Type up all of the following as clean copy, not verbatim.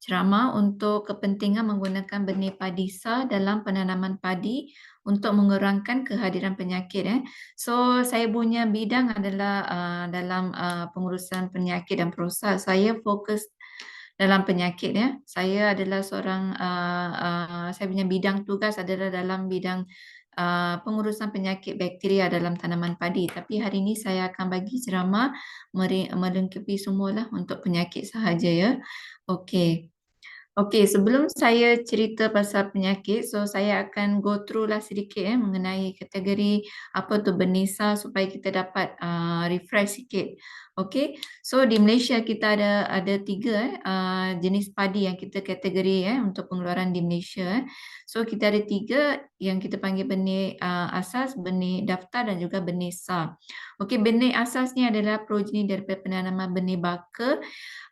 ceramah untuk kepentingan menggunakan benih padi sah dalam penanaman padi untuk mengurangkan kehadiran penyakit. So saya punya bidang adalah dalam pengurusan penyakit dan perosak. Saya fokus dalam penyakit ya. Saya adalah seorang saya punya bidang tugas adalah dalam bidang pengurusan penyakit bakteria dalam tanaman padi. Tapi hari ini saya akan bagi ceramah melengkapi semualah untuk penyakit sahaja ya. Okey. Okey, sebelum saya cerita pasal penyakit, so saya akan go through lah sedikit mengenai kategori apa tu benih sah supaya kita dapat refresh sikit. Okey, so di Malaysia kita ada tiga jenis padi yang kita kategori untuk pengeluaran di Malaysia. So kita ada tiga yang kita panggil benih asas, benih daftar dan juga benih sah. Okey, benih asas ni adalah progeny daripada penanaman benih baka.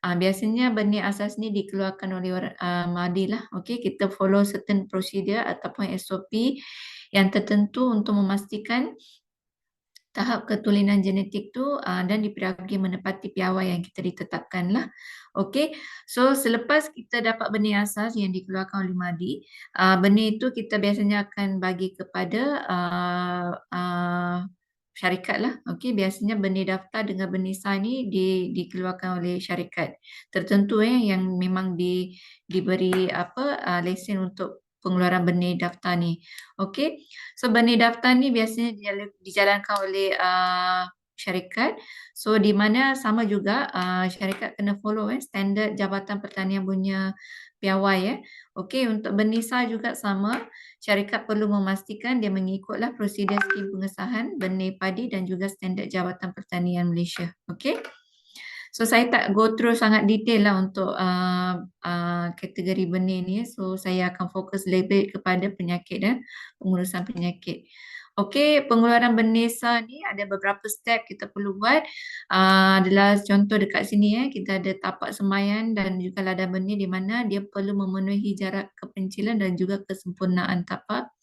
Biasanya benih asas ni dikeluarkan oleh orang Madi lah. Okey, kita follow certain procedure ataupun SOP yang tertentu untuk memastikan tahap keturunan genetik tu dan diperagi menepati piawai yang kita ditetapkan lah. Okey, so selepas kita dapat benih asas yang dikeluarkan oleh Madi, benih itu kita biasanya akan bagi kepada syarikat lah. Okey, biasanya benih daftar dengan benih sah ni dikeluarkan oleh syarikat tertentu yang memang diberi lesen untuk pengeluaran benih daftar ni. Okey. So benih daftar ni biasanya dijalankan oleh syarikat. So di mana sama juga syarikat kena follow standard Jabatan Pertanian punya piawai. Okey, untuk benih sah juga sama. Syarikat perlu memastikan dia mengikutlah prosedur skim pengesahan benih padi dan juga standard Jabatan Pertanian Malaysia. Okey. So saya tak go through sangat detail lah untuk kategori benih ni. So saya akan fokus lebih kepada penyakit pengurusan penyakit. Okey, pengeluaran benih sah ni ada beberapa step kita perlu buat. Adalah contoh dekat sini kita ada tapak semaian dan juga ladang benih di mana dia perlu memenuhi jarak kepencilan dan juga kesempurnaan tapak.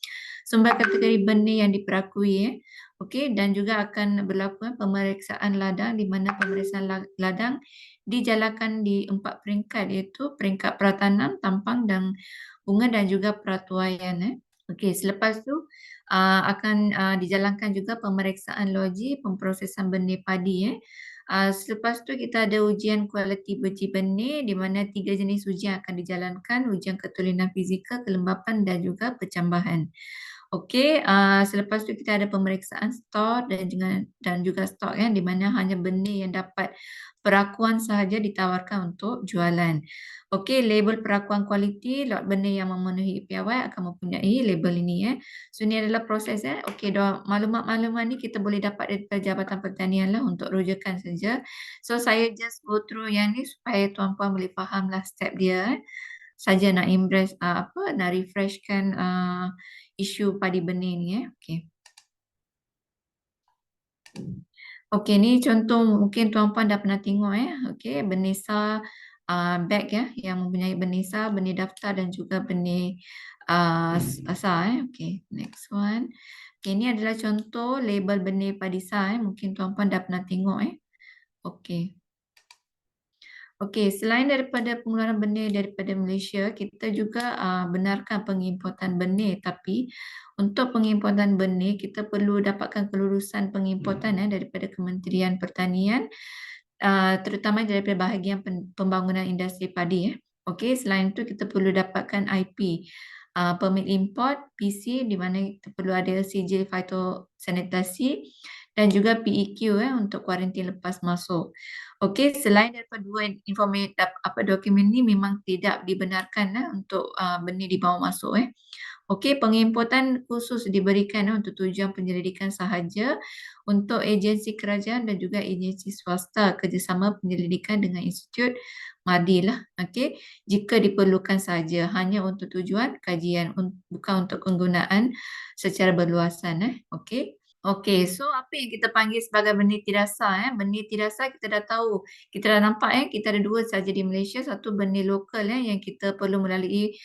Sumber kategori benih yang diperakui. Okey, dan juga akan berlaku pemeriksaan ladang di mana pemeriksaan ladang dijalankan di 4 peringkat iaitu peringkat pratanam, tampang dan bunga dan juga peratuaian. Okey, selepas tu akan dijalankan juga pemeriksaan logi pemprosesan benih padi. Selepas tu kita ada ujian kualiti biji benih di mana 3 jenis ujian akan dijalankan, ujian keturunan fizikal, kelembapan dan juga percambahan. Okey, selepas tu kita ada pemeriksaan stok dan juga stok di mana hanya benih yang dapat perakuan sahaja ditawarkan untuk jualan. Okey, label perakuan kualiti, lot benih yang memenuhi piawai akan mempunyai label ini. So ini adalah proses. Okey, maklumat-maklumat ni kita boleh dapat daripada Jabatan Pertanian lah untuk rujukan saja. So saya just go through yang ni supaya tuan-puan boleh faham lah step dia. Saja nak impress nak refreshkan isu padi benih ni. Okey. Okey, ni contoh mungkin tuan-puan dah pernah tengok Okey, benih sah bag yang mempunyai benih sah, benih daftar dan juga benih sah. Okey, next one. Okey, ni adalah contoh label benih padi sah mungkin tuan-puan dah pernah tengok Okey. Okey, selain daripada pengeluaran benih daripada Malaysia, kita juga benarkan pengimportan benih. Tapi untuk pengimportan benih, kita perlu dapatkan kelulusan pengimportan daripada Kementerian Pertanian, terutama daripada bahagian pembangunan industri padi. Okey, selain itu kita perlu dapatkan IP, permit import, PC di mana kita perlu ada sijil fitosanitasi dan juga PEQ untuk kuarantin lepas masuk. Okey, selain daripada dua dokumen ni memang tidak dibenarkan untuk benih dibawa masuk. Okey, pengimportan khusus diberikan untuk tujuan penyelidikan sahaja untuk agensi kerajaan dan juga agensi swasta kerjasama penyelidikan dengan institut Madi lah. Okey, jika diperlukan saja hanya untuk tujuan kajian, bukan untuk penggunaan secara berluasan. Okey. Okey, so apa yang kita panggil sebagai benih tidasar? Benih tidasar kita dah tahu, kita dah nampak kita ada dua saja di Malaysia, satu benih lokal yang kita perlu melalui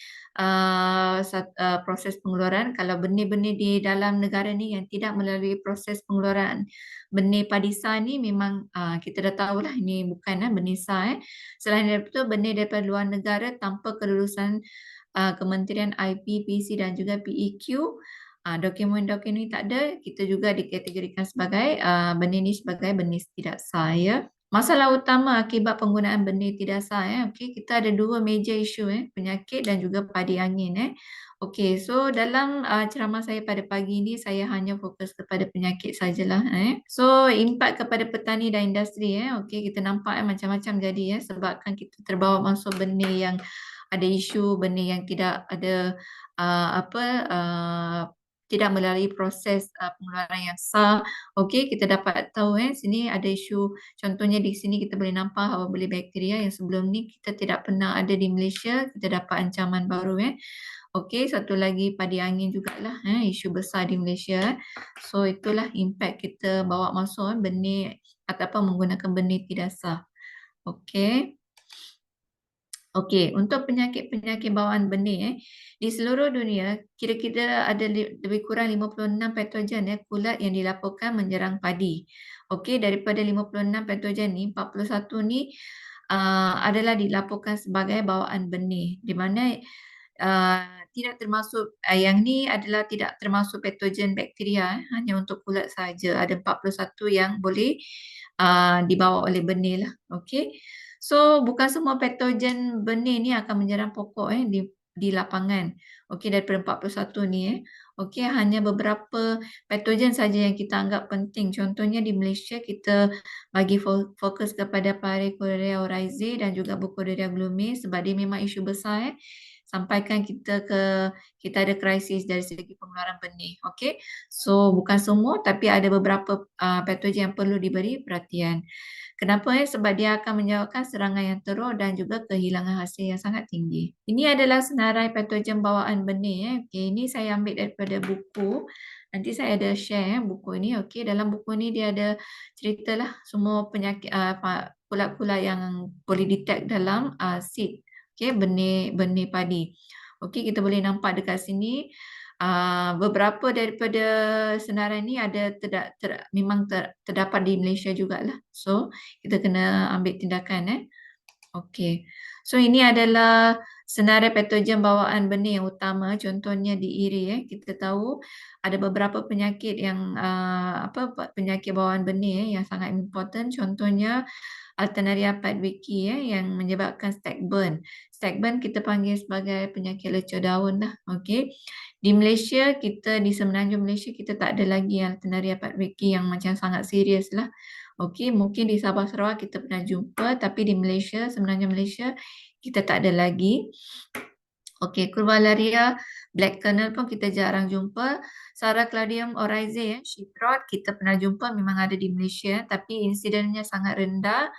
proses pengeluaran. Kalau benih-benih di dalam negara ni yang tidak melalui proses pengeluaran benih padisar ni memang kita dah tahulah ini bukan benih sar. Selain daripada itu, benih daripada luar negara tanpa kelulusan Kementerian IPPC dan juga PEQ. Dokumen-dokumen ni tak ada, kita juga dikategorikan sebagai benih ni sebagai benih tidak sah ya. Masalah utama akibat penggunaan benih tidak sah okey, kita ada dua major isu penyakit dan juga padi angin Okey, so dalam ceramah saya pada pagi ni saya hanya fokus kepada penyakit sajalah So impak kepada petani dan industri okey, kita nampak macam-macam jadi sebabkan kita terbawa masuk benih yang ada isu, benih yang tidak ada apa tidak melalui proses pengeluaran yang sah. Okey, kita dapat tahu sini ada isu, contohnya di sini kita boleh nampak hawa belia bakteria yang sebelum ni kita tidak pernah ada di Malaysia, kita dapat ancaman baru Okey, satu lagi padi angin jugalah isu besar di Malaysia. So itulah impak kita bawa masuk benih ataupun menggunakan benih tidak sah. Okey. Okey, untuk penyakit-penyakit bawaan benih di seluruh dunia kira-kira ada lebih kurang 56 patogen kulat yang dilaporkan menyerang padi. Okey, daripada 56 patogen ni 41 ni adalah dilaporkan sebagai bawaan benih di mana tidak termasuk yang ni adalah tidak termasuk patogen bakteria hanya untuk kulat saja. Ada 41 yang boleh dibawa oleh benih lah. Okey. So bukan semua patogen benih ni akan menyerang pokok di lapangan. Okey, daripada 41 ni Okey, hanya beberapa patogen saja yang kita anggap penting. Contohnya di Malaysia kita bagi fokus kepada Parechorea oryzae dan juga Burkholderia glumis sebab dia memang isu besar sampaikan kita ada krisis dari segi pengeluaran benih. Okey. So bukan semua tapi ada beberapa patogen yang perlu diberi perhatian. Kenapa Sebab dia akan menyebabkan serangan yang teruk dan juga kehilangan hasil yang sangat tinggi. Ini adalah senarai patogen bawaan benih Okey, ini saya ambil daripada buku. Nanti saya ada share buku ini. Okey, dalam buku ini dia ada ceritalah semua penyakit kulat-kulat yang boleh detect dalam seed benih padi. Okey, kita boleh nampak dekat sini beberapa daripada senarai ni ada memang terdapat di Malaysia jugalah. So, kita kena ambil tindakan Okey. So, ini adalah senarai patogen bawaan benih yang utama. Contohnya di iri kita tahu ada beberapa penyakit yang penyakit bawaan benih yang sangat important. Contohnya Alternaria padwicki yang menyebabkan stagburn. Stagburn kita panggil sebagai penyakit lecur daun lah. Okey. Di Malaysia di Semenanjung Malaysia kita tak ada lagi Alternaria padwicki yang macam sangat serius lah. Okey, mungkin di Sabah Sarawak kita pernah jumpa tapi di Malaysia, Semenanjung Malaysia kita tak ada lagi. Okey, Curvalaria black kernel pun kita jarang jumpa. Saracladium oryzae sheep rot kita pernah jumpa memang ada di Malaysia tapi insidennya sangat rendah.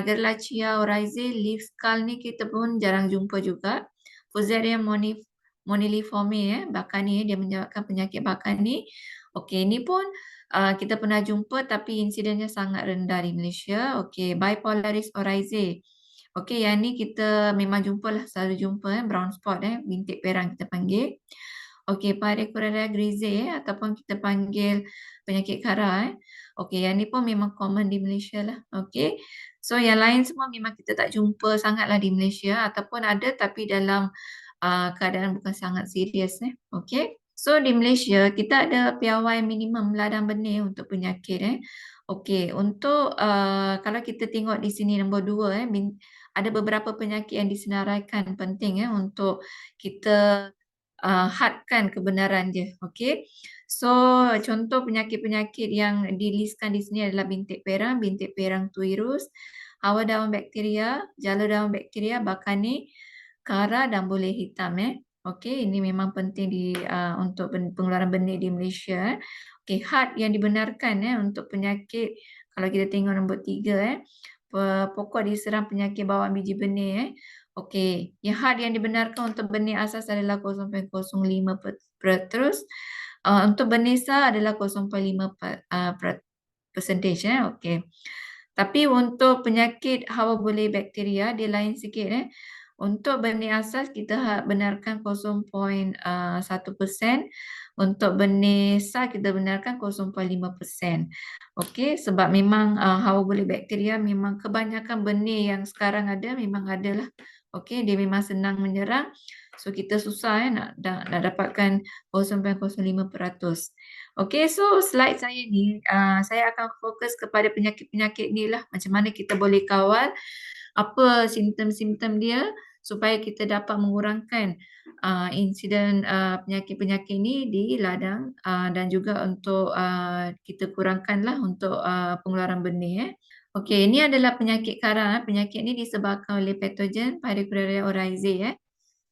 Gerlachia oryzae leaf skull ni kita pun jarang jumpa juga. Fusarium moniliforme bakani dia menyebabkan penyakit bakani. Okey, ini pun kita pernah jumpa tapi insidennya sangat rendah di Malaysia. Okey, Bipolaris oryzae. Okey, yang ni kita memang jumpalah, selalu jumpa brown spot bintik perang kita panggil. Okey, Parechorea grizae ataupun kita panggil penyakit kara Okey, yang ni pun memang common di Malaysia lah. Okey. So yang lain semua memang kita tak jumpa sangatlah di Malaysia ataupun ada tapi dalam keadaan bukan sangat serius Okey. So di Malaysia kita ada piawai minimum ladang benih untuk penyakit Okey, untuk kalau kita tengok di sini nombor 2 ada beberapa penyakit yang disenaraikan penting untuk kita hadkan kebenaran dia. Okey. So contoh penyakit-penyakit yang dilistkan di sini adalah bintik perang tuirus, hawa daun bakteria, jala daun bakteria, bakani, kara dan boleh hitam Okey, ini memang penting untuk pengeluaran benih di Malaysia Okey, had yang dibenarkan untuk penyakit kalau kita tengok nombor 3 pokok diserang penyakit bawaan biji benih Okey, yang had yang dibenarkan untuk benih asas adalah 0.05 terus Untuk Bernesa adalah 0.5 percentage okey. Tapi untuk penyakit hawa boleh bakteria dia lain sikit Untuk benih asas kita benarkan 0.1%. Untuk benih sar kita benarkan 0.5%. Okey, sebab memang hawa boleh bakteria memang kebanyakan benih yang sekarang ada memang adalah. Okey, dia memang senang menyerang. So kita susah nak dapatkan 0.05%. Okey, so slide saya ni saya akan fokus kepada penyakit-penyakit ni lah. Macam mana kita boleh kawal apa simptom-simptom dia supaya kita dapat mengurangkan insiden penyakit-penyakit ni di ladang dan juga untuk kita kurangkanlah untuk pengeluaran benih. Okey, ini adalah penyakit karang. Penyakit ni disebabkan oleh patogen Pyracuraria oryzae.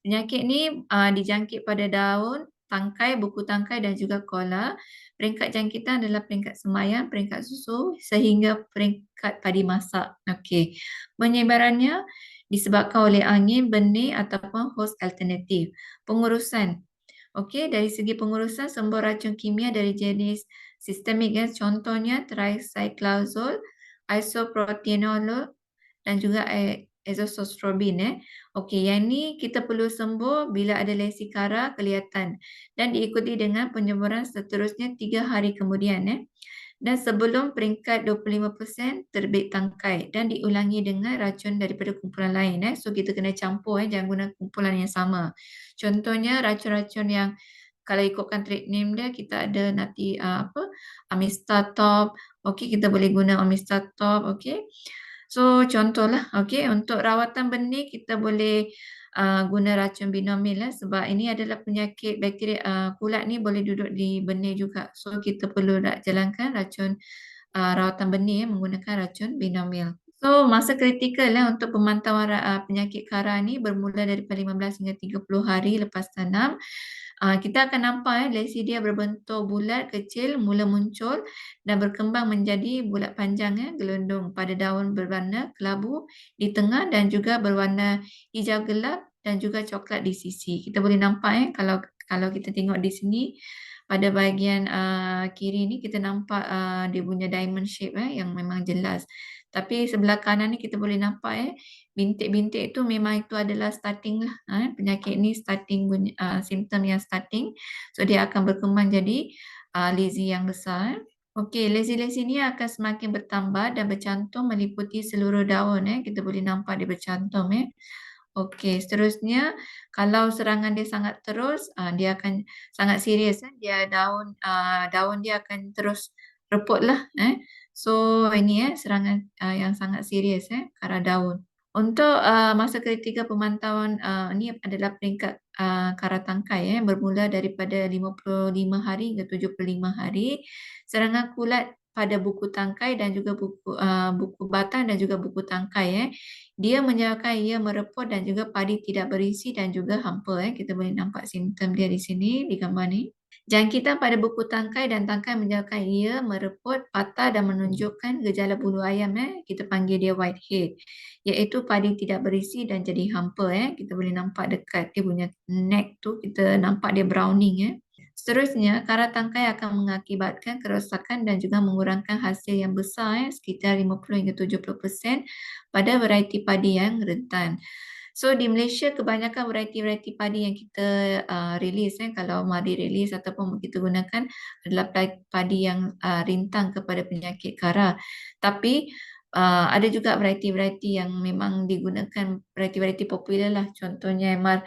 Penyakit ni dijangkit pada daun, tangkai, buku tangkai dan juga kola. Peringkat jangkitan adalah peringkat semaian, peringkat susu sehingga peringkat padi masak. Okey. Penyebarannya disebabkan oleh angin, benih ataupun host alternatif. Pengurusan. Okey, dari segi pengurusan sumber racun kimia dari jenis sistemik contohnya tricyclazole, isoprotenolol dan juga azoxystrobin. Okey, yang ni kita perlu sembuh bila ada lesi kara kelihatan dan diikuti dengan penyemburan seterusnya 3 hari kemudian. Dan sebelum peringkat 25% terbit tangkai dan diulangi dengan racun daripada kumpulan lain. So kita kena campur, jangan guna kumpulan yang sama. Contohnya racun-racun yang kalau ikutkan trade name dia kita ada nanti Amistatop. Okey, kita boleh guna Amistatop. Okey. So contohlah, okey, untuk rawatan benih kita boleh guna racun binomil sebab ini adalah penyakit bakteria kulat ni boleh duduk di benih juga. So kita perlu nak jalankan racun rawatan benih menggunakan racun binomil. So masa kritikal untuk pemantauan penyakit kara ni bermula daripada 15 hingga 30 hari lepas tanam. Kita akan nampak lesi dia berbentuk bulat kecil mula muncul dan berkembang menjadi bulat panjang gelundung pada daun berwarna kelabu di tengah dan juga berwarna hijau gelap dan juga coklat di sisi. Kita boleh nampak kalau kita tengok di sini pada bahagian kiri ni kita nampak dia punya diamond shape yang memang jelas. Tapi sebelah kanan ni kita boleh nampak bintik-bintik tu memang itu adalah starting lah. Penyakit ni starting simptom yang starting. So dia akan berkembang jadi lesi yang besar. Okey, lesi-lesi ni akan semakin bertambah dan bercantum meliputi seluruh daun. Kita boleh nampak dia bercantum. Okey, seterusnya kalau serangan dia sangat terus, dia akan sangat serius. Dia daun dia akan terus reput lah. So ini serangan yang sangat serius ke arah daun. Untuk masa kritikal pemantauan ini adalah peringkat kara tangkai bermula daripada 55 hari hingga 75 hari. Serangan kulat pada buku tangkai dan juga buku batang dan juga buku tangkai. Dia menyebabkan ia mereput dan juga padi tidak berisi dan juga hampa. Kita boleh nampak simptom dia di sini di gambar ni. Jangkitan pada buku tangkai dan tangkai menyebabkan ia mereput, patah dan menunjukkan gejala bulu ayam. Kita panggil dia whitehead. Iaitu padi tidak berisi dan jadi hampa. Kita boleh nampak dekat dia punya neck tu, kita nampak dia browning. Seterusnya, kara tangkai akan mengakibatkan kerosakan dan juga mengurangkan hasil yang besar sekitar 50 hingga 70% pada varieti padi yang rentan. So di Malaysia kebanyakan varieti-varieti padi yang kita release kalau mari release ataupun kita gunakan adalah padi yang rintang kepada penyakit kara. Tapi ada juga varieti-varieti yang memang digunakan varieti-varieti popular lah. Contohnya MR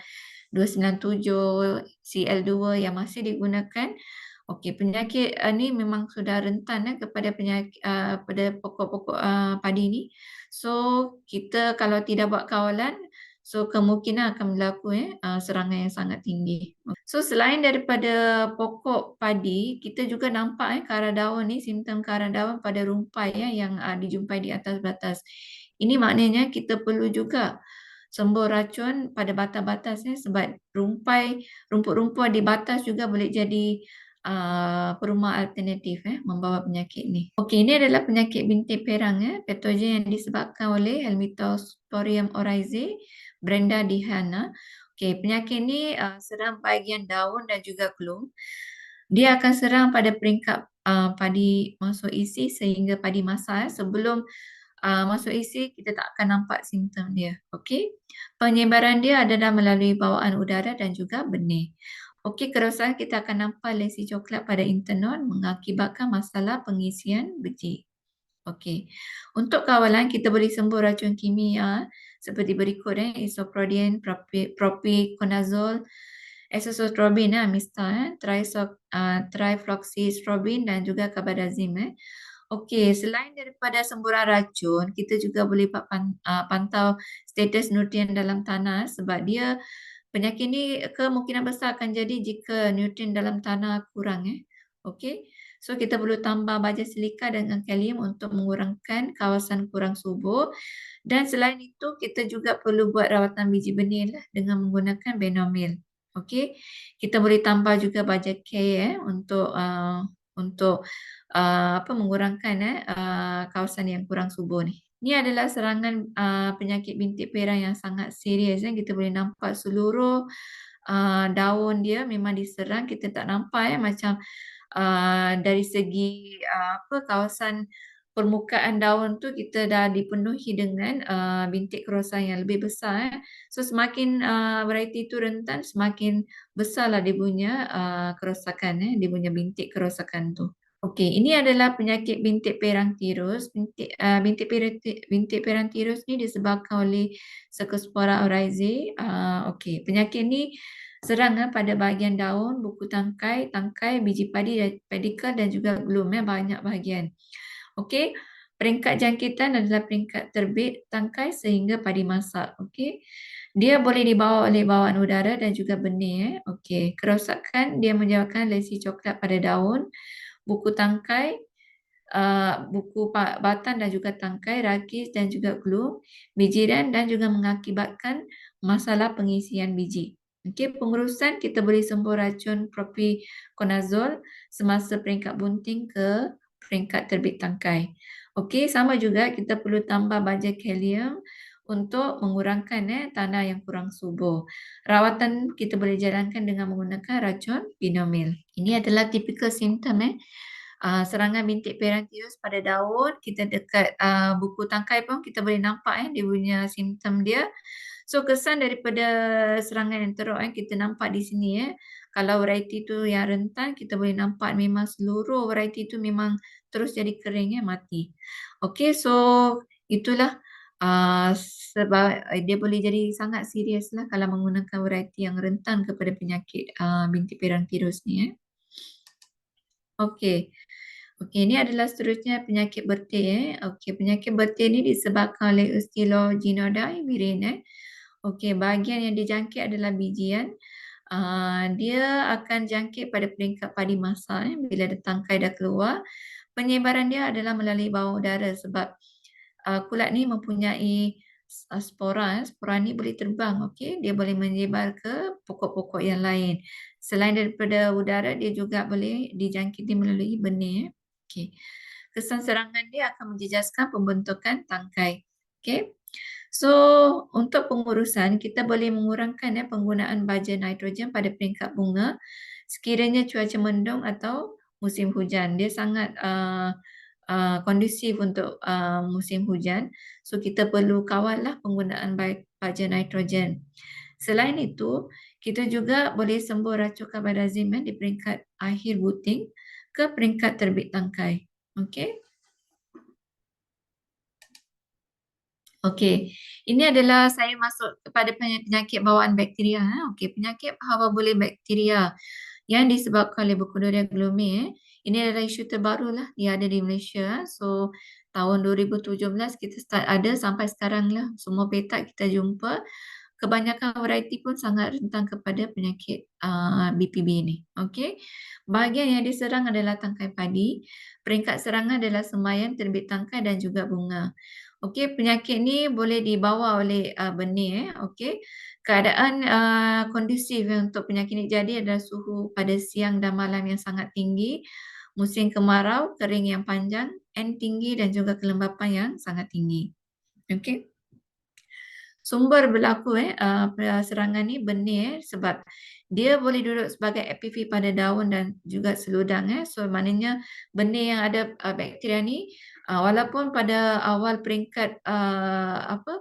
297, CL2 yang masih digunakan. Okey, penyakit ni memang sudah rentan kepada penyakit pada pokok-pokok padi ni. So kita kalau tidak buat kawalan, so kemungkinan akan berlaku serangan yang sangat tinggi. So selain daripada pokok padi, kita juga nampak kara daun ni, simptom kara daun pada rumpai yang dijumpai di atas batas. Ini maknanya kita perlu juga sembuh racun pada batas-batas sebab rumput-rumput di batas juga boleh jadi perumahan alternatif membawa penyakit ni. Okey, ini adalah penyakit bintik perang patogen yang disebabkan oleh Helminthosporium oryzae, Brenda dihana. Okey, penyakit ni serang bahagian daun dan juga kelum. Dia akan serang pada peringkat padi masuk isi sehingga padi masak. Sebelum masuk isi, kita tak akan nampak simptom dia. Okey. Penyebaran dia adalah melalui bawaan udara dan juga benih. Okey, kerosakan kita akan nampak lesi coklat pada internod mengakibatkan masalah pengisian biji. Okey. Untuk kawalan, kita boleh sembuh racun kimia seperti berikut isoprodin, propiconazole, azoxystrobin, Mista, trifloxystrobin dan juga carbendazim. Okey, selain daripada semburan racun, kita juga boleh pantau status nutrien dalam tanah sebab dia penyakit ni kemungkinan besar akan jadi jika nutrien dalam tanah kurang. Okey. So kita perlu tambah baja silika dengan kalium untuk mengurangkan kawasan kurang subur. Dan selain itu kita juga perlu buat rawatan biji benih lah dengan menggunakan Benomil. Okey. Kita boleh tambah juga baja K untuk mengurangkan kawasan yang kurang subur ni. Ini adalah serangan penyakit bintik perang yang sangat serius. Kita boleh nampak seluruh daun dia memang diserang. Kita tak nampak macam dari segi kawasan permukaan daun tu kita dah dipenuhi dengan bintik kerosan yang lebih besar. So semakin variety tu rentan, semakin besarlah dia punya kerosakan, dia punya bintik kerosakan tu. Okey, ini adalah penyakit bintik perang tirus. Bintik perang tirus ni disebabkan oleh Cercospora oryzae. Okey, penyakit ni serang pada bahagian daun, buku tangkai, biji padi, pedikel dan juga gloom, banyak bahagian. Okey, peringkat jangkitan adalah peringkat terbit tangkai sehingga padi masak. Okey, dia boleh dibawa oleh bawaan udara dan juga benih. Okey, kerosakan dia menyebabkan lesi coklat pada daun, buku tangkai, buku batang dan juga tangkai, rakis dan juga glue, bijiran dan juga mengakibatkan masalah pengisian biji. Okey, pengurusan kita boleh sembuh racun propiconazole semasa peringkat bunting ke peringkat terbit tangkai. Okey, sama juga kita perlu tambah baja kalium untuk mengurangkan tanah yang kurang subur. Rawatan kita boleh jalankan dengan menggunakan racun Benomil. Ini adalah typical symptom serangan bintik perantius pada daun. Kita dekat buku tangkai pun kita boleh nampak dia punya simptom dia. So kesan daripada serangan yang teruk kita nampak di sini Kalau variety tu yang rentan, kita boleh nampak memang seluruh variety tu memang terus jadi kering mati. Okey, so itulah sebab dia boleh jadi sangat serius lah kalau menggunakan variety yang rentan kepada penyakit bintik perang tirus ni. Okey. Okey, ini adalah seterusnya penyakit bertik. Okey, penyakit bertik ni disebabkan oleh Ustyloginoidae virin. Okey, bahagian yang dijangkit adalah bijian. Dia akan jangkit pada peringkat padi masak bila ada tangkai dah keluar. Penyebaran dia adalah melalui bawah udara sebab kulat ni mempunyai spora. Spora ni boleh terbang, okey. Dia boleh menyebar ke pokok-pokok yang lain. Selain daripada udara, dia juga boleh dijangkiti melalui benih. Okey. Kesan serangan dia akan menjejaskan pembentukan tangkai. Okey. So, untuk pengurusan, kita boleh mengurangkan penggunaan baja nitrogen pada peringkat bunga sekiranya cuaca mendung atau musim hujan. Dia sangat kondusif untuk musim hujan. So, kita perlu kawallah penggunaan baja nitrogen. Selain itu, kita juga boleh sembuh racun carbendazim di peringkat akhir buting ke peringkat terbit tangkai. Okey. Okey, ini adalah saya masuk kepada penyakit bawaan bakteria. Okey, penyakit hawa boleh bakteria yang disebabkan oleh Burkholderia glumi. Ini adalah isu terbaru lah, dia ada di Malaysia. So, tahun 2017 kita start ada sampai sekarang lah. Semua petak kita jumpa. Kebanyakan variety pun sangat rentan kepada penyakit BPB ni. Okey. Bahagian yang diserang adalah tangkai padi. Peringkat serangan adalah sembayan, terbit tangkai dan juga bunga. Okey, penyakit ni boleh dibawa oleh benih. Okey. Keadaan kondusif untuk penyakit ini jadi adalah suhu pada siang dan malam yang sangat tinggi, musim kemarau, kering yang panjang, N tinggi dan juga kelembapan yang sangat tinggi. Okey. sumber berlaku serangan ni benih sebab dia boleh duduk sebagai APV pada daun dan juga seludang so maknanya benih yang ada bakteria ni walaupun pada awal peringkat apa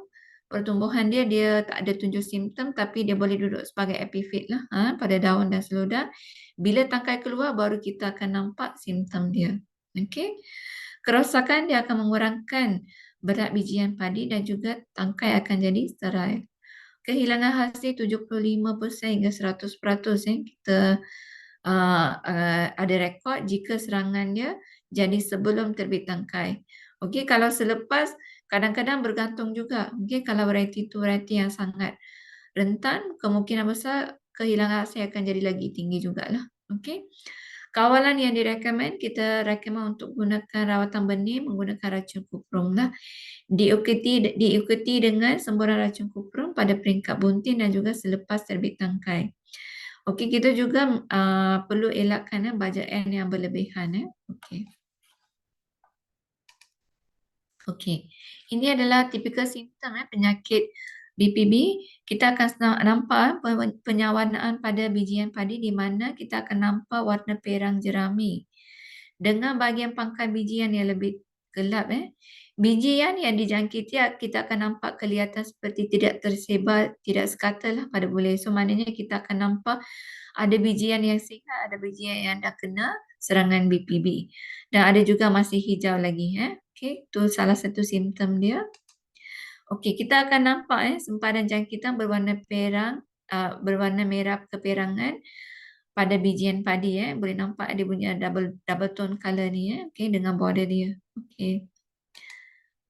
pertumbuhan dia tak ada tunjuk simptom tapi dia boleh duduk sebagai epifit lah pada daun dan seludang. Bila tangkai keluar baru kita akan nampak simptom dia. Okey. Kerosakan dia akan mengurangkan berat bijian padi dan juga tangkai akan jadi sterile. Kehilangan hasil 75% hingga 100% kita ada rekod jika serangan dia jadi sebelum terbit tangkai. Okey, kalau selepas kadang-kadang bergantung juga. Okey, kalau variety tu variety yang sangat rentan, kemungkinan besar kehilangan hasil akan jadi lagi tinggi jugalah. Okey. Kawalan yang direkomend, kita rekomen untuk gunakan rawatan benih menggunakan racun kuprum lah. Diikuti dengan semburan racun kuprum pada peringkat bunting dan juga selepas terbit tangkai. Okey, kita juga perlu elakkan bajet N yang berlebihan. Okey. Okey. Ini adalah tipikal simptom penyakit BPB. Kita akan nampak penyawanaan pada bijian padi di mana kita akan nampak warna perang jerami dengan bahagian pangkal bijian yang lebih gelap. Bijian yang dijangkiti kita akan nampak kelihatan seperti tidak tersebar, tidak sekata lah pada bulir. So maknanya kita akan nampak ada bijian yang sihat, ada bijian yang dah kena serangan BPB. Dan ada juga masih hijau lagi. Okey, itu salah satu simptom dia. Okey, kita akan nampak sempadan jangkitan berwarna perang, berwarna merah keperangan pada bijian padi. Boleh nampak dia punya double tone color ni. Okey, dengan border dia. Okey.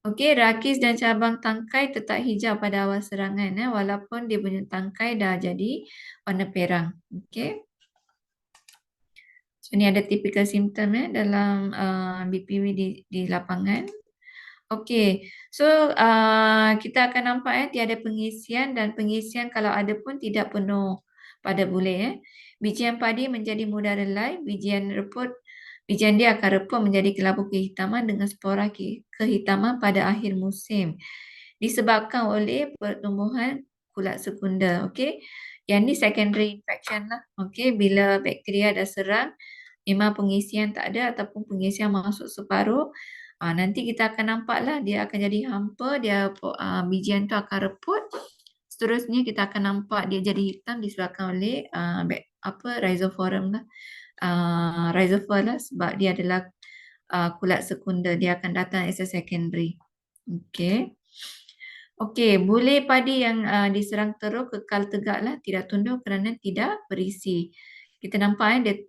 Okey, rakis dan cabang tangkai tetap hijau pada awal serangan walaupun dia punya tangkai dah jadi warna perang. Okey. So, ini ada typical simptom dalam BPV di lapangan. Okey, so kita akan nampak tiada pengisian dan pengisian kalau ada pun tidak penuh pada bulir. Bijian padi menjadi mudah relai, bijian dia akan reput menjadi kelabu kehitaman dengan spora kehitaman pada akhir musim. Disebabkan oleh pertumbuhan kulat sekunder. Okey, yang ni secondary infection lah. Okey, bila bakteria dah serang, memang pengisian tak ada ataupun pengisian masuk separuh, nanti kita akan nampaklah dia akan jadi hampa, bijian tu akan reput. Seterusnya kita akan nampak dia jadi hitam disebabkan oleh rhizosphorum lah. Rhizosphere lah sebab dia adalah kulat sekunder, dia akan datang as a secondary. Okey. Okey, bulir padi yang diserang teruk kekal tegak lah, tidak tunduk kerana tidak berisi. Kita nampak dia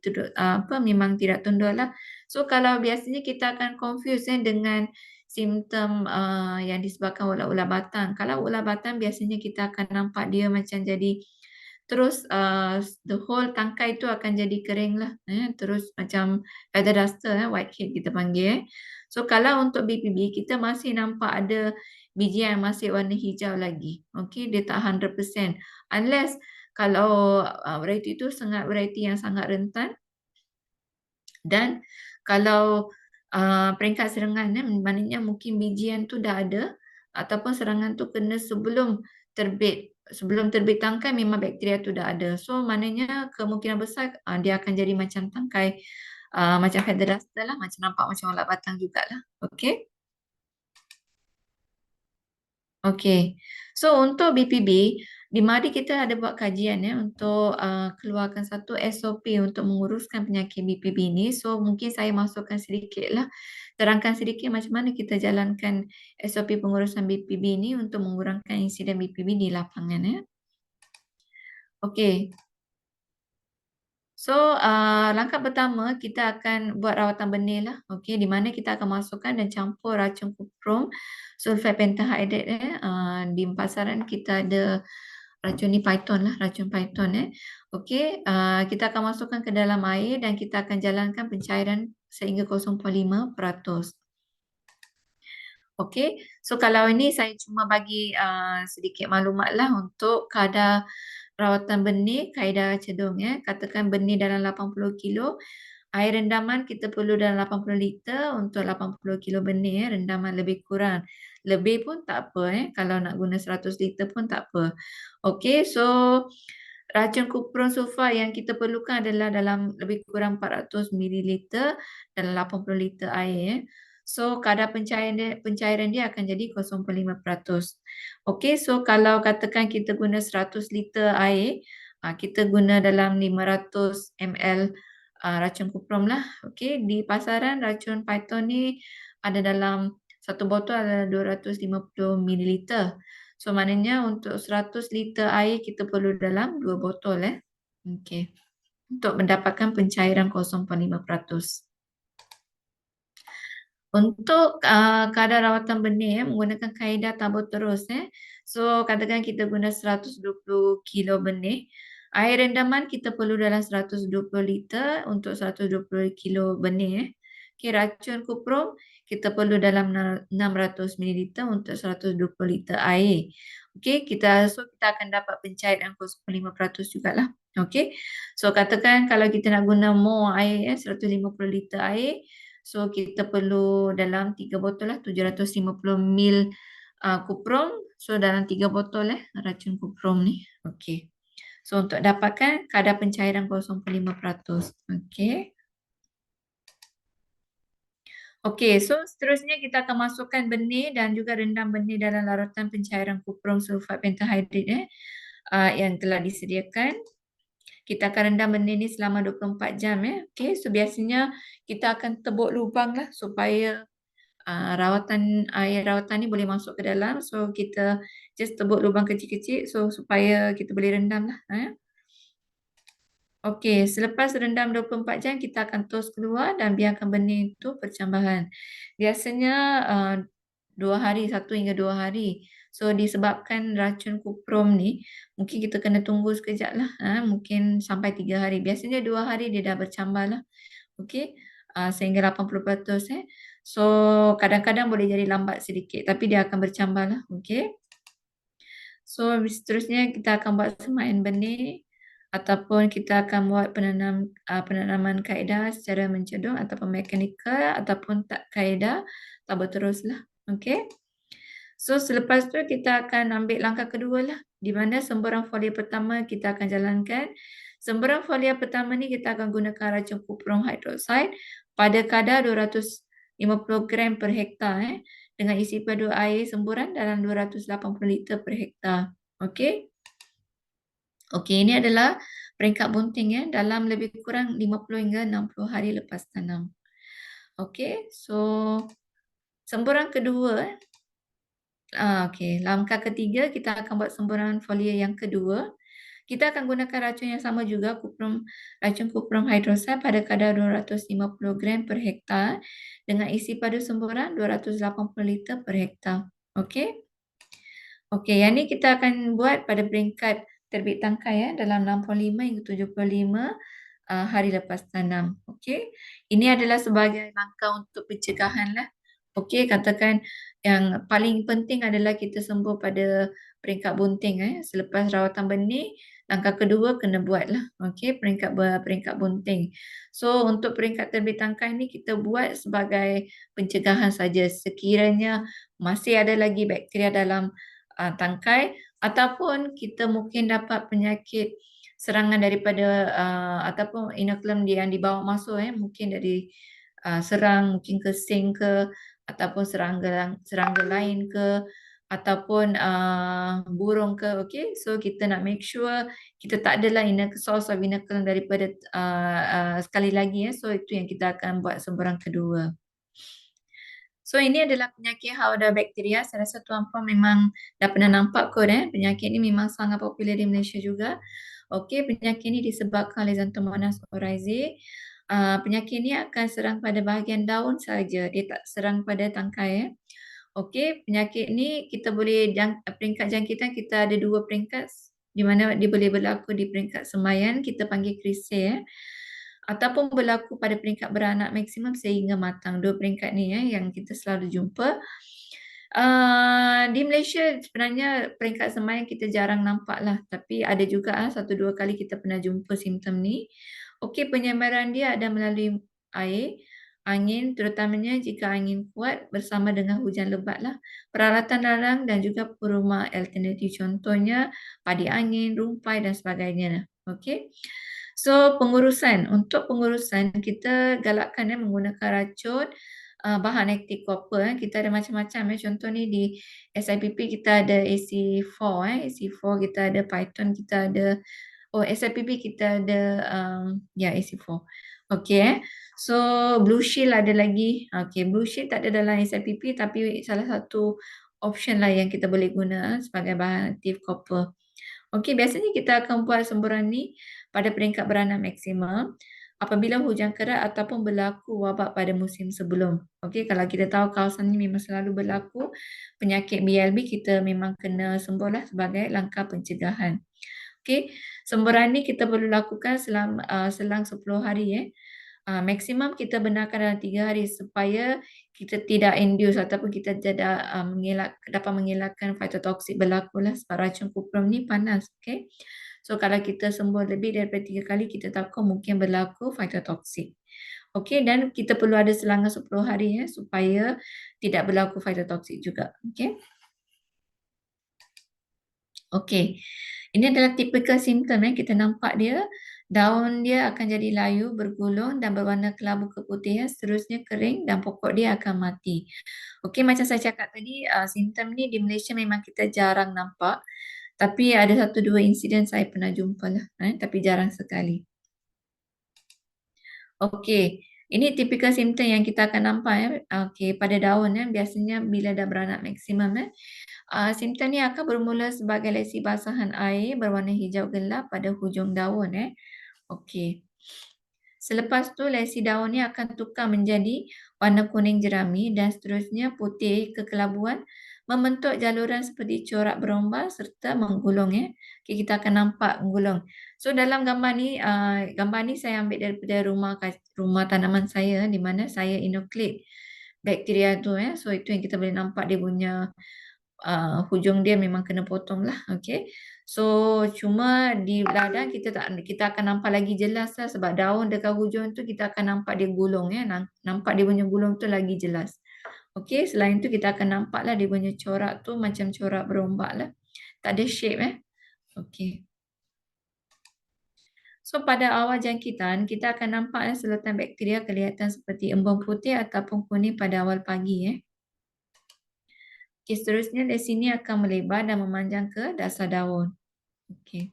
memang tidak tunduk lah. So kalau biasanya kita akan confuse dengan simptom yang disebabkan ulat-ulat batang. Kalau ulat batang biasanya kita akan nampak dia macam jadi terus the whole tangkai tu akan jadi kering lah. Terus macam feather duster, whitehead kita panggil. So kalau untuk BPB kita masih nampak ada biji yang masih warna hijau lagi. Okey, dia tak 100%. Unless kalau variety itu variety yang sangat rentan dan kalau peringkat serangan maknanya mungkin bijian tu dah ada ataupun serangan tu kena sebelum terbit tangkai memang bakteria tu dah ada. So maknanya kemungkinan besar dia akan jadi macam tangkai macam feather duster lah, macam nampak macam ulat batang jugalah. Okey. Okey. So untuk BPB, di mari kita ada buat kajian untuk keluarkan satu SOP untuk menguruskan penyakit BPB ni. So mungkin saya masukkan sedikitlah, terangkan sedikit macam mana kita jalankan SOP pengurusan BPB ni untuk mengurangkan insiden BPB di lapangan. Okey. So langkah pertama kita akan buat rawatan benih lah. Okey, di mana kita akan masukkan dan campur racun kuprum, sulfat pentahydrate. Di pasaran kita ada racun ni Python lah, racun Python. Okey, kita akan masukkan ke dalam air dan kita akan jalankan pencairan sehingga 0.5%. Okey, so kalau ini saya cuma bagi sedikit maklumat lah untuk kadar rawatan benih, kaedah cedung. Katakan benih dalam 80 kilo, Air rendaman kita perlu dalam 80 liter untuk 80 kilo benih, rendaman lebih kurang. Lebih pun tak apa, kalau nak guna 100 liter pun tak apa. Okey, so racun kupron sulfat yang kita perlukan adalah dalam lebih kurang 400 mililiter dalam 80 liter air. So kadar pencairan dia akan jadi 0.5%. Okey, so kalau katakan kita guna 100 liter air, kita guna dalam 500 ml racun kuprom lah. Okey, di pasaran racun python ni ada dalam satu botol ada 250 mililiter. So maknanya untuk 100 liter air kita perlu dalam 2 botol. Okey. Untuk mendapatkan pencairan 0.5%. Untuk kadar rawatan benih menggunakan kaedah tabur terus. So katakan kita guna 120 kilo benih. Air rendaman kita perlu dalam 120 liter untuk 120 kilo benih. Okay, racun kuprom kita perlu dalam 600 mililiter untuk 120 liter air. Okay, kita akan dapat pencairan 0.5% jugalah. Okay, so katakan kalau kita nak guna more air 150 liter air, so kita perlu dalam 3 botol lah 750 ml kuprom. So dalam 3 botol racun kuprom ni. Okey. So untuk dapatkan kadar pencairan 0.5%. Okey. Okey, so seterusnya kita akan masukkan benih dan juga rendam benih dalam larutan pencairan kuprom sulfat pentahydride yang telah disediakan. Kita akan rendam benih ni selama 24 jam. Okey, so biasanya kita akan tebuk lubang lah supaya air rawatan ni boleh masuk ke dalam. So kita just tebuk lubang kecil-kecil so supaya kita boleh rendam lah. Okey, selepas rendam 24 jam kita akan tos keluar dan biarkan benih itu bercambahan. Biasanya 2 hari, 1 hingga 2 hari. So disebabkan racun kuprom ni mungkin kita kena tunggu sekejap lah. Mungkin sampai 3 hari. Biasanya 2 hari dia dah bercambah lah. Okey, sehingga 80%. So kadang-kadang boleh jadi lambat sedikit tapi dia akan bercambah lah. Okey. So seterusnya kita akan buat semaian benih ataupun kita akan buat penanaman kaedah secara mencedung ataupun mekanikal ataupun tak kaedah tabur teruslah. Okey. So selepas tu kita akan ambil langkah kedua lah di mana semburan foliar pertama kita akan jalankan. Semburan foliar pertama ni kita akan gunakan racun kuprom hydroxide pada kadar 250 gram per hektar dengan isi padu air semburan dalam 280 liter per hektar. Okey. Okey, ini adalah peringkat bunting dalam lebih kurang 50 hingga 60 hari lepas tanam. Okey, so semburan kedua okey, langkah ketiga kita akan buat semburan foliar yang kedua. Kita akan gunakan racun yang sama juga, racun kuprom hydroxide pada kadar 250 gram per hektar dengan isi padu semburan 280 liter per hektar. Okey. Okey, yang ni kita akan buat pada peringkat terbit tangkai dalam 65 hingga 75 hari lepas tanam. Okey. Ini adalah sebagai langkah untuk pencegahan lah. Okey, katakan yang paling penting adalah kita sembuh pada peringkat bunting. Selepas rawatan benih, langkah kedua kena buat lah. Okey, peringkat bunting. So untuk peringkat terbit tangkai ni kita buat sebagai pencegahan saja. Sekiranya masih ada lagi bakteria dalam tangkai ataupun kita mungkin dapat penyakit serangan daripada ataupun inokulum yang dibawa masuk mungkin dari serang, mungkin kesing ke ataupun serangga lain ke ataupun burung ke. Okey, so kita nak make sure kita tak adalah source of inoculum daripada sekali lagi so itu yang kita akan buat semburan kedua. So ini adalah penyakit hauda bakteria. Saya rasa tuan-puan memang dah pernah nampak kot penyakit ni memang sangat popular di Malaysia juga. Okey, penyakit ni disebabkan oleh Xanthomonas oryzae. Penyakit ni akan serang pada bahagian daun saja. Dia tak serang pada tangkai. Okey, penyakit ni kita boleh peringkat jangkitan kita ada 2 peringkat di mana dia boleh berlaku di peringkat semaian kita panggil krisel ataupun berlaku pada peringkat beranak maksimum sehingga matang. 2 peringkat ni yang kita selalu jumpa. Di Malaysia sebenarnya peringkat semaian kita jarang nampak lah, tapi ada juga 1-2 kali kita pernah jumpa simptom ni. Okey, penyebaran dia ada melalui air, angin, terutamanya jika angin kuat bersama dengan hujan lebat lah. Peralatan ladang dan juga perumah alternatif, contohnya padi angin, rumpai dan sebagainya. Okey. So untuk pengurusan kita galakkan menggunakan racun, bahan aktif copper. Kita ada macam-macam contoh ni di SIPP kita ada AC4 AC4 kita ada Python kita ada. Oh, SIPP kita ada ya AC4. Okey So Blue Shield ada lagi. Okey, Blue Shield tak ada dalam SIPP tapi salah satu option lah yang kita boleh guna sebagai bahan aktif copper. Okey, biasanya kita akan buat semburan ni pada peringkat beranak maksimum apabila hujan kerat ataupun berlaku wabak pada musim sebelum. Okey, kalau kita tahu kawasan ni memang selalu berlaku penyakit BLB, kita memang kena sembuhlah sebagai langkah pencegahan. Okey, semburan ni kita perlu lakukan selang 10 hari maksimum kita benarkan dalam 3 hari supaya kita tidak induce ataupun kita tidak dapat mengelakkan phytotoxic berlaku lah sebab racun kuprum ni panas. Okay. So kalau kita sembuh lebih daripada 3 kali kita takut mungkin berlaku phytotoxic. Okay, dan kita perlu ada selang 10 hari supaya tidak berlaku phytotoxic juga. Okay. Okay. Ini adalah typical symptom kita nampak dia. Daun dia akan jadi layu, bergulung dan berwarna kelabu keputihan, seterusnya kering dan pokok dia akan mati. Okey, macam saya cakap tadi, simptom ni di Malaysia memang kita jarang nampak. Tapi ada satu dua insiden saya pernah jumpa lah, tapi jarang sekali. Okey, ini typical simptom yang kita akan nampak Okey, pada daun biasanya bila dah beranak maksimum simptom ni akan bermula sebagai lesi basahan air berwarna hijau gelap pada hujung daun Okey. Selepas tu lesi daun ni akan tukar menjadi warna kuning jerami dan seterusnya putih kekelabuan membentuk jaluran seperti corak berombak serta menggulung Okey, kita akan nampak menggulung. So dalam gambar ni saya ambil daripada rumah tanaman saya di mana saya inoculate bakteria tu So itu yang kita boleh nampak dia punya hujung dia memang kena potong lah. Okay. So cuma di ladang kita akan nampak lagi jelas lah sebab daun dekat hujung tu kita akan nampak dia gulung nampak dia punya gulung tu lagi jelas. Okay, selain tu kita akan nampak lah dia punya corak tu macam corak berombak lah. Tak ada shape Okay. So pada awal jangkitan kita akan nampak selutan bakteria kelihatan seperti embun putih ataupun kuning pada awal pagi Okay, seterusnya lesi ni akan melebar dan memanjang ke dasar daun. Okay.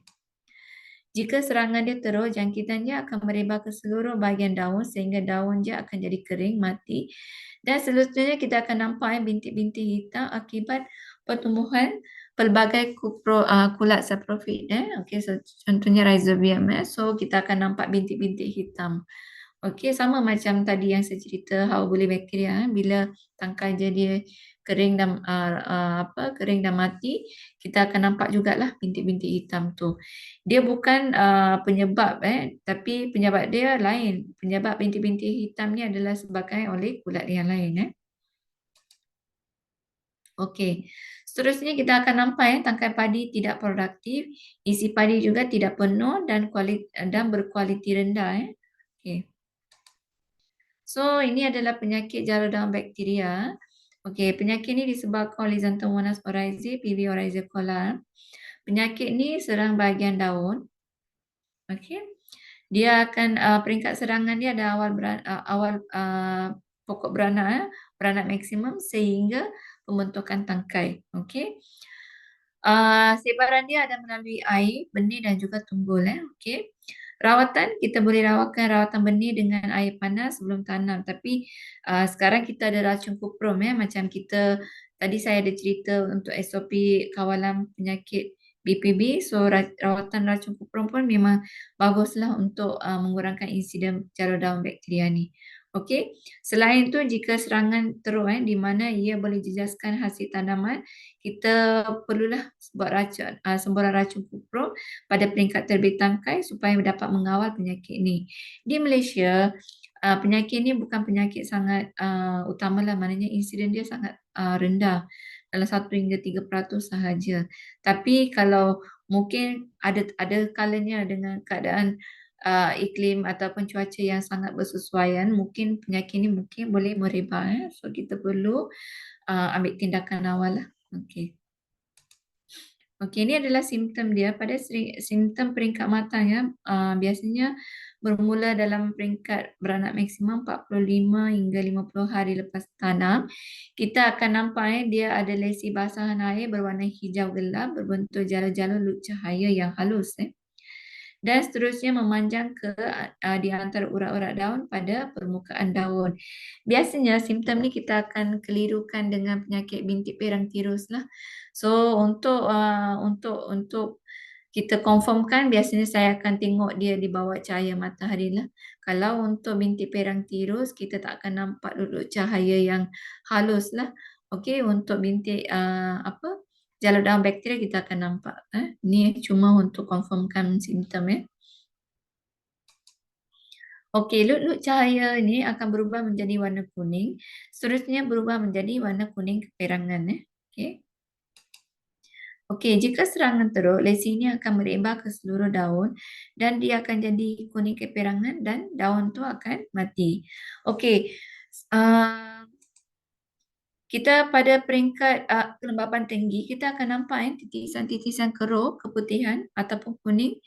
Jika serangan dia terus, jangkitan dia akan merebar ke seluruh bahagian daun sehingga daun dia akan jadi kering, mati. Dan seterusnya kita akan nampak bintik-bintik hitam akibat pertumbuhan pelbagai kulat saprofit. Okay, so, contohnya rhizobium. So kita akan nampak bintik-bintik hitam. Okey, sama macam tadi yang saya cerita hawa boleh bakteria bila tangkai dia kering dan kering dan mati, kita akan nampak jugalah bintik-bintik hitam tu. Dia bukan penyebab tapi penyebab dia lain. Penyebab bintik-bintik hitam ni adalah disebabkan oleh kulat yang lain Okey. Seterusnya kita akan nampak tangkai padi tidak produktif, isi padi juga tidak penuh dan berkualiti rendah Okey. So, ini adalah penyakit jara daun bakteria. Okey, penyakit ni disebabkan oleh Xanthomonas oryzae, PV oryzae Penyakit ni serang bahagian daun. Okey. Dia akan peringkat serangan dia ada awal pokok beranak maksimum sehingga pembentukan tangkai. Okey. Sebaran dia ada melalui air, benih dan juga tunggul Okey. Rawatan, kita boleh rawatan benih dengan air panas sebelum tanam. Tapi sekarang kita ada racun kuprum macam kita, tadi saya ada cerita untuk SOP kawalan penyakit BPB. So rawatan racun kuprum pun memang baguslah untuk mengurangkan insiden jara daun bakteria ni. Okey. Selain itu jika serangan teruk di mana ia boleh jejaskan hasil tanaman, kita perlulah buat semburan racun kuprum pada peringkat terbit tangkai supaya dapat mengawal penyakit ni. Di Malaysia, penyakit ni bukan penyakit sangat utamalah, maknanya insiden dia sangat rendah dalam 1 hingga 3% sahaja. Tapi kalau mungkin ada kalanya dengan keadaan iklim ataupun cuaca yang sangat bersesuaian, mungkin penyakit ini mungkin boleh merebak. So kita perlu ambil tindakan awal lah. Okey. Okey, ini adalah simptom dia. Pada simptom peringkat matanya, biasanya bermula dalam peringkat beranak maksimum 45 hingga 50 hari lepas tanam. Kita akan nampak dia ada lesi basahan air berwarna hijau gelap berbentuk jalur-jalur lut cahaya yang halus. Dan seterusnya memanjang ke di antara urat-urat daun pada permukaan daun. Biasanya simptom ni kita akan kelirukan dengan penyakit bintik perang tirus lah. So untuk kita confirmkan, biasanya saya akan tengok dia di bawah cahaya matahari lah. Kalau untuk bintik perang tirus, kita tak akan nampak duduk cahaya yang halus lah. Okey, untuk bintik jalur daun bakteria kita akan nampak. Ni cuma untuk confirmkan simptom ya. Okey, lut-lut cahaya ni akan berubah menjadi warna kuning. Seterusnya berubah menjadi warna kuning keperangan. Okey. Okey, jika serangan teruk, lesi ini akan merebah ke seluruh daun dan dia akan jadi kuning keperangan dan daun tu akan mati. Okey. Uh, kita pada peringkat kelembapan tinggi, kita akan nampak titisan-titisan keruh, keputihan ataupun kuning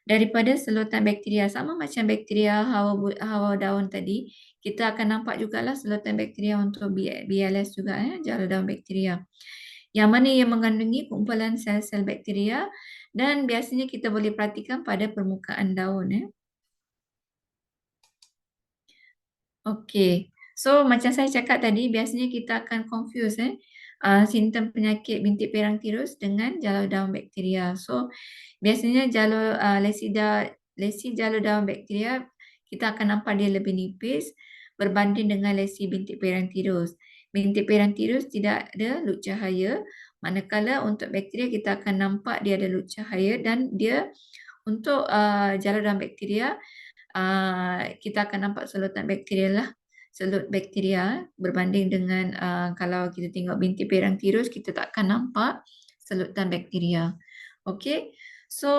daripada selutan bakteria. Sama macam bakteria hawa daun tadi, kita akan nampak jugalah selutan bakteria untuk BLS juga, jalur daun bakteria. Yang mana ia mengandungi kumpulan sel-sel bakteria dan biasanya kita boleh perhatikan pada permukaan daun. Okey. So macam saya cakap tadi, biasanya kita akan confuse simptom penyakit bintik perang tirus dengan jalur daun bakteria. So biasanya lesi jalur daun bakteria kita akan nampak dia lebih nipis berbanding dengan lesi bintik perang tirus. Bintik perang tirus tidak ada lut cahaya, manakala untuk bakteria kita akan nampak dia ada lut cahaya dan dia untuk jalur daun bakteria kita akan nampak selutan bakteria lah. Selut bakteria berbanding dengan kalau kita tengok bintik perang tirus, kita tak akan nampak selutan bakteria. Okey. So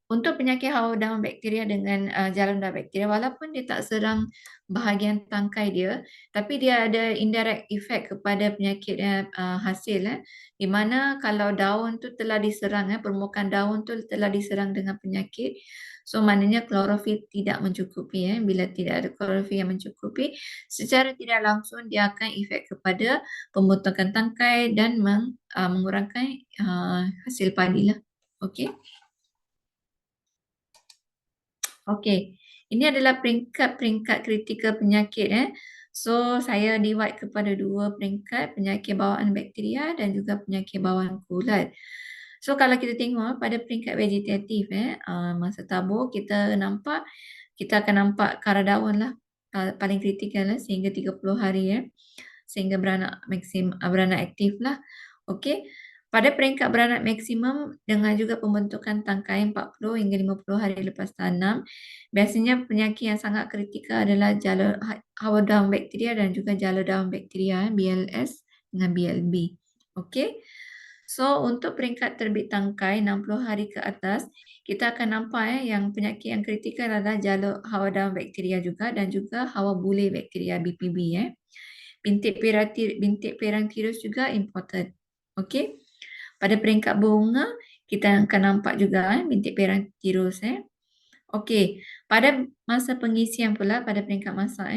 untuk penyakit hawa daun bakteria dengan jalan daun bakteria, walaupun dia tak serang bahagian tangkai dia, tapi dia ada indirect effect kepada penyakit hasil. Di mana kalau daun tu telah diserang, permukaan daun tu telah diserang dengan penyakit, so maknanya klorofil tidak mencukupi. Bila tidak ada klorofil yang mencukupi, secara tidak langsung dia akan efek kepada pembentukan tangkai dan mengurangkan hasil padi lah. Okey. Okey, ini adalah peringkat-peringkat kritikal penyakit. So, saya divide kepada dua peringkat, penyakit bawaan bakteria dan juga penyakit bawaan kulat. So, kalau kita tengok pada peringkat vegetatif, masa tabur, kita akan nampak kara daun lah, paling kritikal lah, sehingga 30 hari, sehingga beranak aktif lah. Okey. Pada peringkat beranak maksimum dengan juga pembentukan tangkai 40 hingga 50 hari lepas tanam, biasanya penyakit yang sangat kritikal adalah jalur hawa daun bakteria dan juga jalur daun bakteria, BLS dengan BLB. Okey. So untuk peringkat terbit tangkai 60 hari ke atas, kita akan nampak yang penyakit yang kritikal adalah jalur hawa daun bakteria juga dan juga hawa bule bakteria BPB. Bintik perang tirus juga important. Okey. Pada peringkat bunga, kita akan nampak juga bintik perang tirus. Okey, pada masa pengisian pula, pada peringkat masa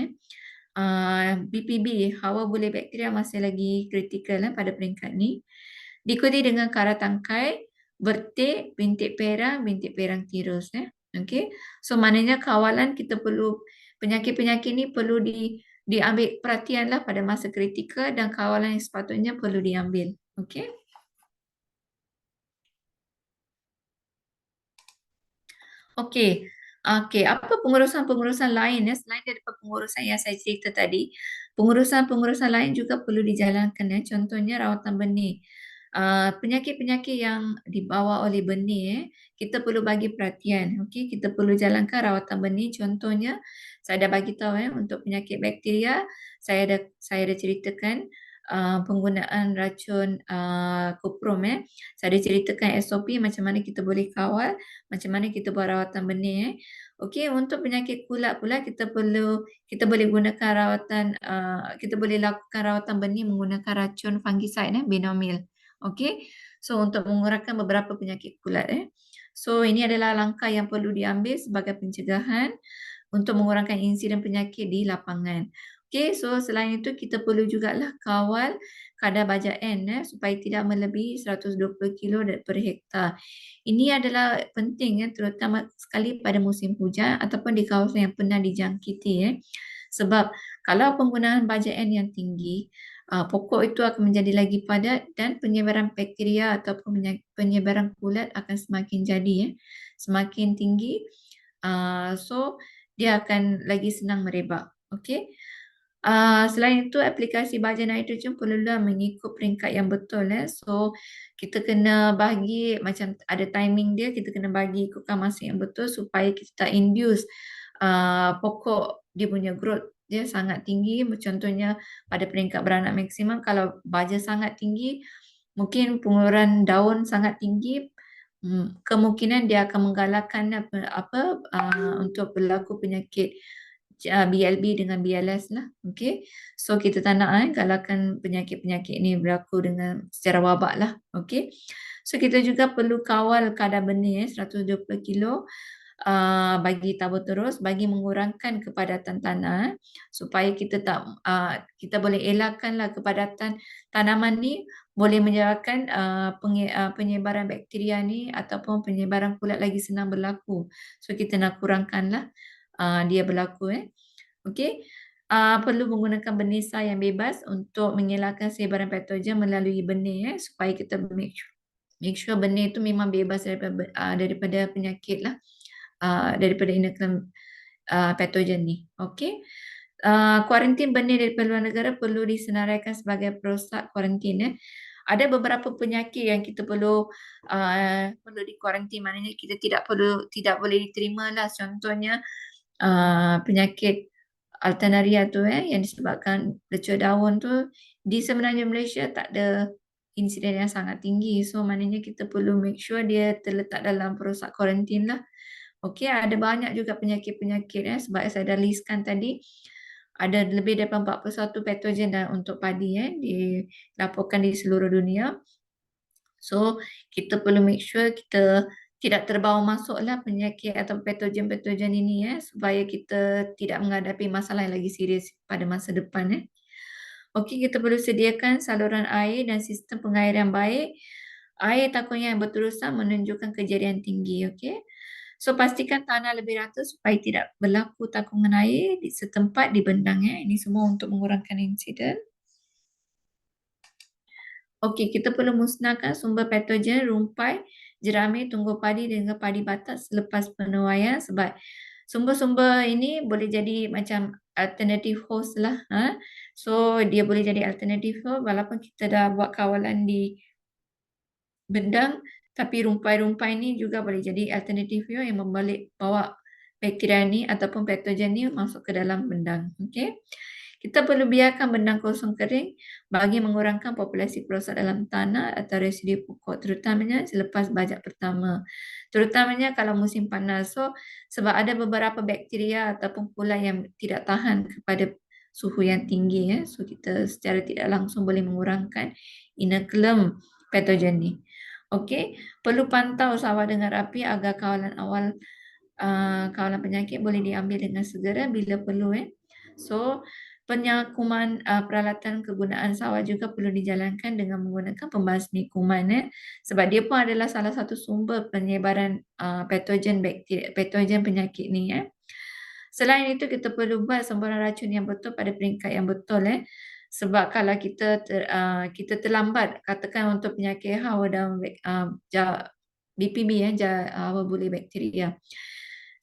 BPB, hawa bule bakteria masih lagi kritikal pada peringkat ni. Diikuti dengan kara tangkai, bertik, bintik perang tirus. Okey, so maknanya kawalan kita perlu, penyakit-penyakit ni perlu diambil perhatian lah pada masa kritikal dan kawalan yang sepatutnya perlu diambil. Okey. Okey. Okey, apa pengurusan-pengurusan lain selain daripada pengurusan yang saya cerita tadi, pengurusan-pengurusan lain juga perlu dijalankan contohnya rawatan benih. Penyakit-penyakit yang dibawa oleh benih kita perlu bagi perhatian. Okey, kita perlu jalankan rawatan benih. Contohnya saya dah bagi tahu untuk penyakit bakteria, saya ada ceritakan penggunaan racun kuprum. Saya ada ceritakan SOP macam mana kita boleh kawal, macam mana kita buat rawatan benih. Okey, untuk penyakit kulat pula kita boleh gunakan rawatan kita boleh lakukan rawatan benih menggunakan racun fungicide Benomil. Okey. So untuk mengurangkan beberapa penyakit kulat. So ini adalah langkah yang perlu diambil sebagai pencegahan untuk mengurangkan insiden penyakit di lapangan. Okey, so selain itu kita perlu jugalah kawal kadar baja N supaya tidak melebihi 120 kilo per hektar. Ini adalah penting terutama sekali pada musim hujan ataupun di kawasan yang pernah dijangkiti. Sebab kalau penggunaan baja N yang tinggi, pokok itu akan menjadi lagi padat dan penyebaran bakteria ataupun penyebaran kulat akan semakin jadi semakin tinggi. So dia akan lagi senang merebak. Okey. Selain itu aplikasi baja nitrogen perlulah mengikut peringkat yang betul. So kita kena bahagi macam ada timing dia, kita kena bagi ikutkan masa yang betul supaya kita tak induce pokok dia punya growth dia sangat tinggi. Contohnya pada peringkat beranak maksimum, kalau baja sangat tinggi, mungkin pengeluaran daun sangat tinggi, kemungkinan dia akan menggalakkan untuk berlaku penyakit BLB dengan BLS lah. Okey. So kita tak nak galakkan penyakit-penyakit ni berlaku dengan secara wabak lah. Okey. So kita juga perlu kawal kadar benih 120 kilo bagi tabur terus bagi mengurangkan kepadatan tanah supaya kita boleh elakkanlah kepadatan tanaman ni boleh menyebabkan penyebaran bakteria ni ataupun penyebaran kulat lagi senang berlaku. So kita nak kurangkanlah dia berlaku. Okey. Perlu menggunakan benih sar yang bebas untuk mengelakkan sebaran patogen melalui benih supaya kita make sure benih itu memang bebas daripada penyakit lah. Daripada inokulum patogen ni. Okey. Kuarantin benih daripada luar negara perlu disenaraikan sebagai proses kuarantin. Ada beberapa penyakit yang kita perlu dikuarantin, maknanya kita tidak boleh diterima lah. Contohnya penyakit Alternaria tu yang disebabkan lecur daun tu di sebenarnya Malaysia tak ada insiden yang sangat tinggi. So maknanya kita perlu make sure dia terletak dalam proses kuarantin lah. Okey, ada banyak juga penyakit-penyakit sebab saya dah listkan tadi. Ada lebih daripada 41 patogen untuk padi dilaporkan di seluruh dunia. So, kita perlu make sure kita tidak terbawa masuklah penyakit atau patogen-patogen ini supaya kita tidak menghadapi masalah yang lagi serius pada masa depan. Okey, kita perlu sediakan saluran air dan sistem pengairan baik. Air takungnya yang berterusan menunjukkan kejadian tinggi. Okey. So pastikan tanah lebih rata supaya tidak berlaku takungan air di setempat di bendang. Ini semua untuk mengurangkan insiden. Okey, kita perlu musnahkan sumber patogen rumpai, jerami, tunggu padi dengan padi batak selepas penuaian sebab sumber-sumber ini boleh jadi macam alternative host lah. So dia boleh jadi alternative host walaupun kita dah buat kawalan di bendang, tapi rumpai-rumpai ni juga boleh jadi alternatif yang bawa bakteria ni ataupun patogen ni masuk ke dalam bendang. Okey. Kita perlu biarkan bendang kosong kering bagi mengurangkan populasi perosak dalam tanah atau residu pokok terutamanya selepas bajak pertama. Terutamanya kalau musim panas. So sebab ada beberapa bakteria ataupun kulat yang tidak tahan kepada suhu yang tinggi. So kita secara tidak langsung boleh mengurangkan inokulum patogen ni. Okey, perlu pantau sawah dengan rapi agar kawalan awal kawalan penyakit boleh diambil dengan segera bila perlu. So, penyakuman peralatan kegunaan sawah juga perlu dijalankan dengan menggunakan pembasmi kuman sebab dia pun adalah salah satu sumber penyebaran patogen penyakit ni. Selain itu kita perlu buat sembarang racun yang betul pada peringkat yang betul. Sebab kalau kita terlambat katakan untuk penyakit hawa dan BPB hawa bulir bakteria.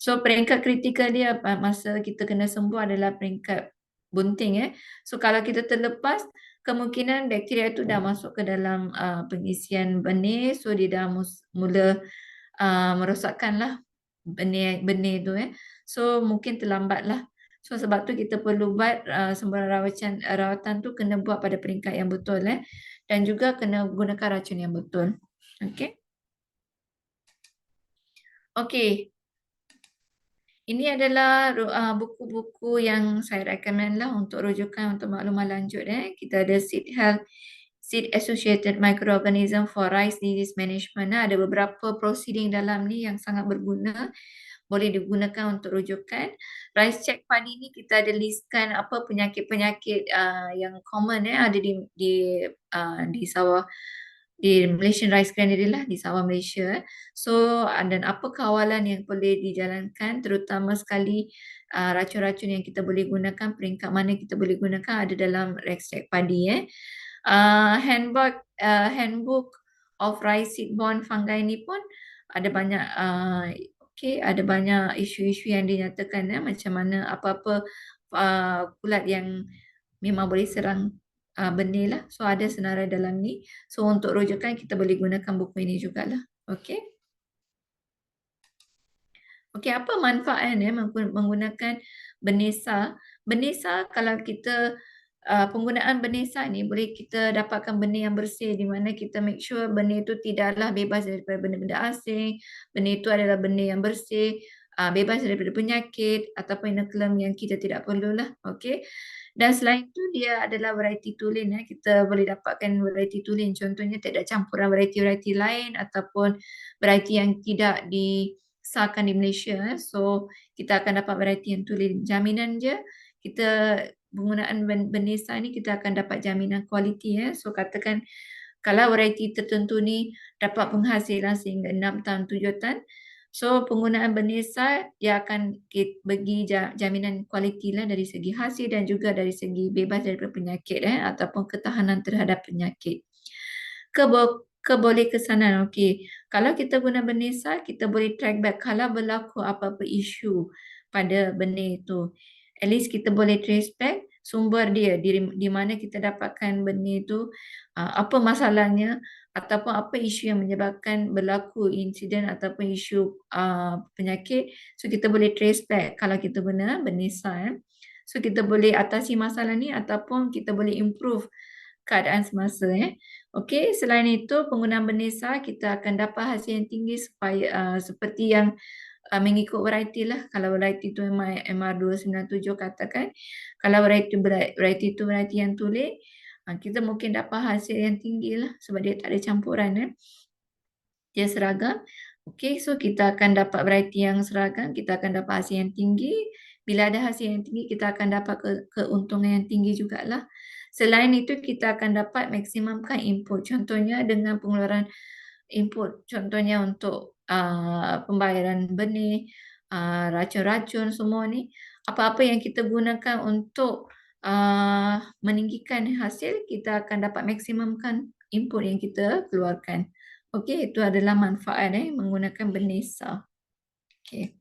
So peringkat kritikal dia masa kita kena sembuh adalah peringkat bunting. So kalau kita terlepas, kemungkinan bakteria itu dah masuk ke dalam pengisian benih, so dia dah mula merosakkanlah benih tu. So mungkin terlambatlah So sebab tu kita perlu buat sembarang rawatan tu kena buat pada peringkat yang betul dan juga kena gunakan racun yang betul. Okey. Okey. Ini adalah buku-buku yang saya recommend lah untuk rujukan untuk makluman lanjut. Kita ada Seed Associated Microorganism for Rice Disease Management. Ada beberapa proceeding dalam ni yang sangat berguna. Boleh digunakan untuk rujukan. Rice check padi ni kita ada listkan apa penyakit-penyakit yang common ada di sawah di Malaysian Rice Granary lah di sawah Malaysia. So dan apa kawalan yang boleh dijalankan terutama sekali racun-racun yang kita boleh gunakan, peringkat mana kita boleh gunakan ada dalam rice check padi handbook of rice seedborne fungi ni pun ada banyak ada banyak isu-isu yang dinyatakan macam mana apa-apa kulat yang memang boleh serang benih lah. So ada senarai dalam ni. So untuk rujukan kita boleh gunakan buku ini jugalah. Okey. Okey, apa manfaat menggunakan benesa? Benesa kalau kita penggunaan benesa ni boleh kita dapatkan benih yang bersih di mana kita make sure benih itu tidaklah bebas daripada benda-benda asing. Benih itu adalah benih yang bersih, bebas daripada penyakit ataupun inokulum yang kita tidak perlulah. Okey. Dan selain itu dia adalah variety tulen kita boleh dapatkan variety tulen contohnya tidak campuran variety-variety lain ataupun variety yang tidak disahkan di Malaysia so kita akan dapat variety yang tulen jaminan je kita penggunaan benesa ni kita akan dapat jaminan kualiti so katakan kalau variety tertentu ni dapat penghasilan sehingga 6 tahun 7 tahun so penggunaan benesa dia akan bagi jaminan kualiti lah dari segi hasil dan juga dari segi bebas daripada penyakit ataupun ketahanan terhadap penyakit. Kebolehkesanan. Okey. Kalau kita guna benesa, kita boleh track back kalau berlaku apa-apa isu pada benih itu. At least kita boleh trace back sumber dia di mana kita dapatkan benih itu, apa masalahnya ataupun apa isu yang menyebabkan berlaku insiden ataupun isu penyakit. So kita boleh trace back kalau kita guna benesa. So kita boleh atasi masalah ni ataupun kita boleh improve keadaan semasa Okey, selain itu penggunaan benesa kita akan dapat hasil yang tinggi supaya seperti yang mengikut variety lah. Kalau variety itu MR297 katakan, kalau variety itu variety yang tulen, kita mungkin dapat hasil yang tinggi lah sebab dia tak ada campuran dia seragam. Okey, so kita akan dapat variety yang seragam, kita akan dapat hasil yang tinggi. Bila ada hasil yang tinggi, kita akan dapat keuntungan yang tinggi jugalah. Selain itu, kita akan dapat maksimumkan input. Contohnya dengan pengeluaran input, contohnya untuk pembayaran benih, racun-racun semua ni. Apa-apa yang kita gunakan untuk meninggikan hasil, kita akan dapat maksimumkan input yang kita keluarkan. Okey, itu adalah manfaat menggunakan benesa. Okey.